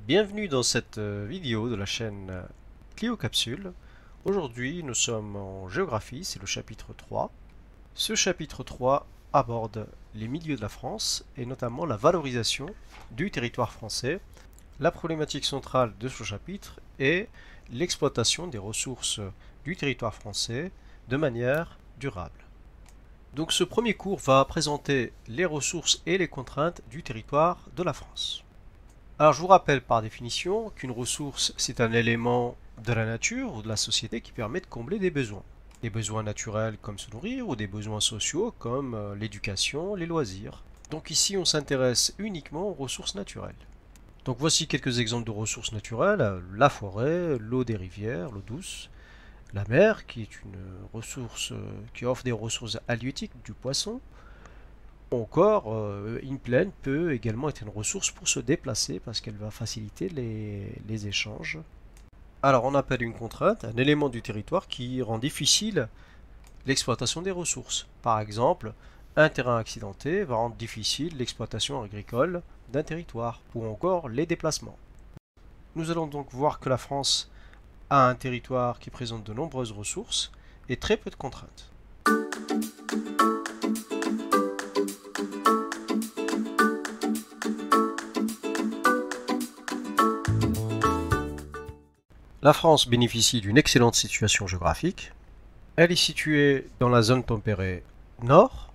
Bienvenue dans cette vidéo de la chaîne Clio Capsule. Aujourd'hui, nous sommes en géographie, c'est le chapitre 3. Ce chapitre 3 aborde les milieux de la France et notamment la valorisation du territoire français. La problématique centrale de ce chapitre est l'exploitation des ressources du territoire français de manière durable. Donc ce premier cours va présenter les ressources et les contraintes du territoire de la France. Alors je vous rappelle par définition qu'une ressource c'est un élément de la nature ou de la société qui permet de combler des besoins. Des besoins naturels comme se nourrir ou des besoins sociaux comme l'éducation, les loisirs. Donc ici on s'intéresse uniquement aux ressources naturelles. Donc voici quelques exemples de ressources naturelles, la forêt, l'eau des rivières, l'eau douce, la mer qui est une ressource qui offre des ressources halieutiques, du poisson. Encore, une plaine peut également être une ressource pour se déplacer parce qu'elle va faciliter les échanges. Alors on appelle une contrainte un élément du territoire qui rend difficile l'exploitation des ressources. Par exemple, un terrain accidenté va rendre difficile l'exploitation agricole d'un territoire ou encore les déplacements. Nous allons donc voir que la France a un territoire qui présente de nombreuses ressources et très peu de contraintes. La France bénéficie d'une excellente situation géographique. Elle est située dans la zone tempérée nord,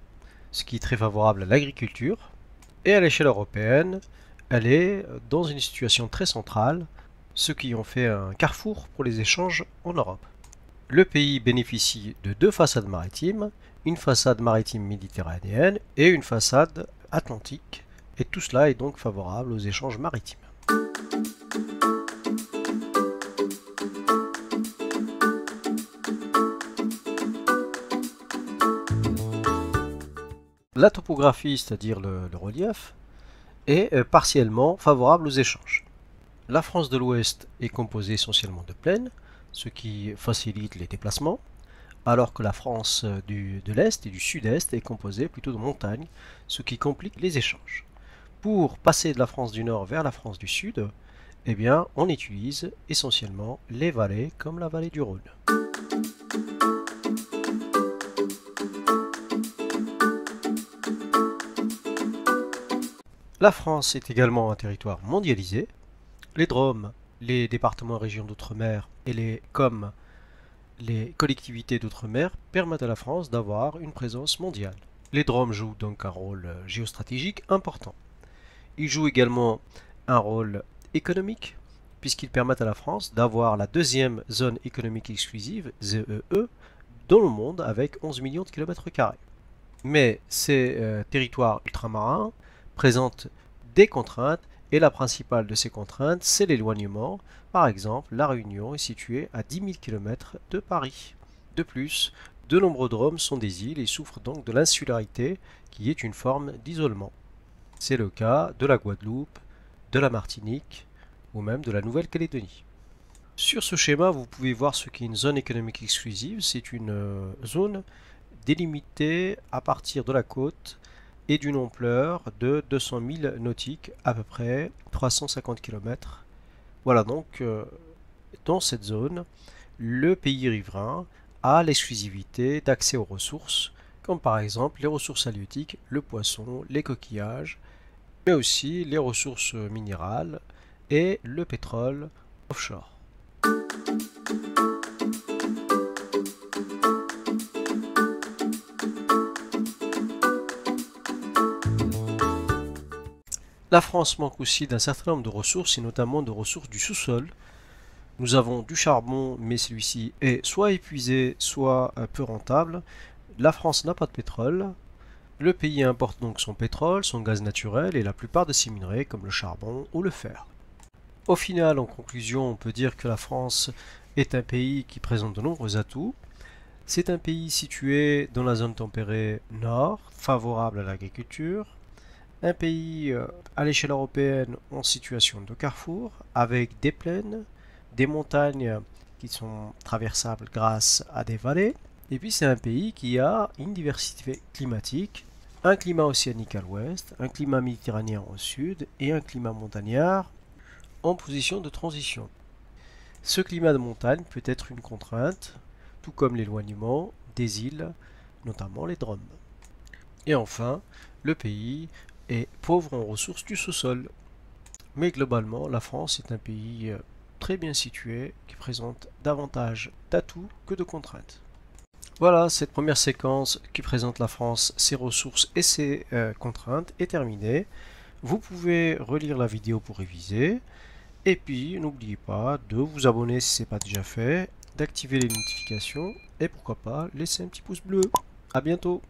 ce qui est très favorable à l'agriculture. Et à l'échelle européenne, elle est dans une situation très centrale, ce qui en fait un carrefour pour les échanges en Europe. Le pays bénéficie de deux façades maritimes, une façade maritime méditerranéenne et une façade atlantique, et tout cela est donc favorable aux échanges maritimes. La topographie, c'est-à-dire le relief, est partiellement favorable aux échanges. La France de l'Ouest est composée essentiellement de plaines, ce qui facilite les déplacements, alors que la France de l'Est et du Sud-Est est composée plutôt de montagnes, ce qui complique les échanges. Pour passer de la France du Nord vers la France du Sud, eh bien, on utilise essentiellement les vallées comme la vallée du Rhône. La France est également un territoire mondialisé. Les DROM, les départements et régions d'outre-mer comme les collectivités d'outre-mer permettent à la France d'avoir une présence mondiale. Les DROM jouent donc un rôle géostratégique important. Ils jouent également un rôle économique puisqu'ils permettent à la France d'avoir la deuxième zone économique exclusive, ZEE, dans le monde avec 11 millions de kilomètres carrés. Mais ces territoires ultramarins présentent des contraintes et la principale de ces contraintes, c'est l'éloignement. Par exemple, La Réunion est située à 10 000 km de Paris. De plus, de nombreux DROM sont des îles et souffrent donc de l'insularité qui est une forme d'isolement. C'est le cas de la Guadeloupe, de la Martinique ou même de la Nouvelle-Calédonie. Sur ce schéma, vous pouvez voir ce qu'est une zone économique exclusive. C'est une zone délimitée à partir de la côte et d'une ampleur de 200 000 nautiques, à peu près 350 km. Voilà donc, dans cette zone, le pays riverain a l'exclusivité d'accès aux ressources, comme par exemple les ressources halieutiques, le poisson, les coquillages, mais aussi les ressources minérales et le pétrole offshore. La France manque aussi d'un certain nombre de ressources, et notamment de ressources du sous-sol. Nous avons du charbon, mais celui-ci est soit épuisé, soit peu rentable. La France n'a pas de pétrole. Le pays importe donc son pétrole, son gaz naturel et la plupart de ses minerais comme le charbon ou le fer. Au final, en conclusion, on peut dire que la France est un pays qui présente de nombreux atouts. C'est un pays situé dans la zone tempérée nord, favorable à l'agriculture. Un pays à l'échelle européenne en situation de carrefour, avec des plaines, des montagnes qui sont traversables grâce à des vallées. Et puis c'est un pays qui a une diversité climatique, un climat océanique à l'ouest, un climat méditerranéen au sud et un climat montagnard en position de transition. Ce climat de montagne peut être une contrainte, tout comme l'éloignement des îles, notamment les DROM. Et enfin, le pays est pauvre en ressources du sous-sol. Mais globalement, la France est un pays très bien situé qui présente davantage d'atouts que de contraintes. Voilà, cette première séquence qui présente la France, ses ressources et ses contraintes est terminée. Vous pouvez relire la vidéo pour réviser. Et puis, n'oubliez pas de vous abonner si ce n'est pas déjà fait, d'activer les notifications et pourquoi pas laisser un petit pouce bleu. À bientôt!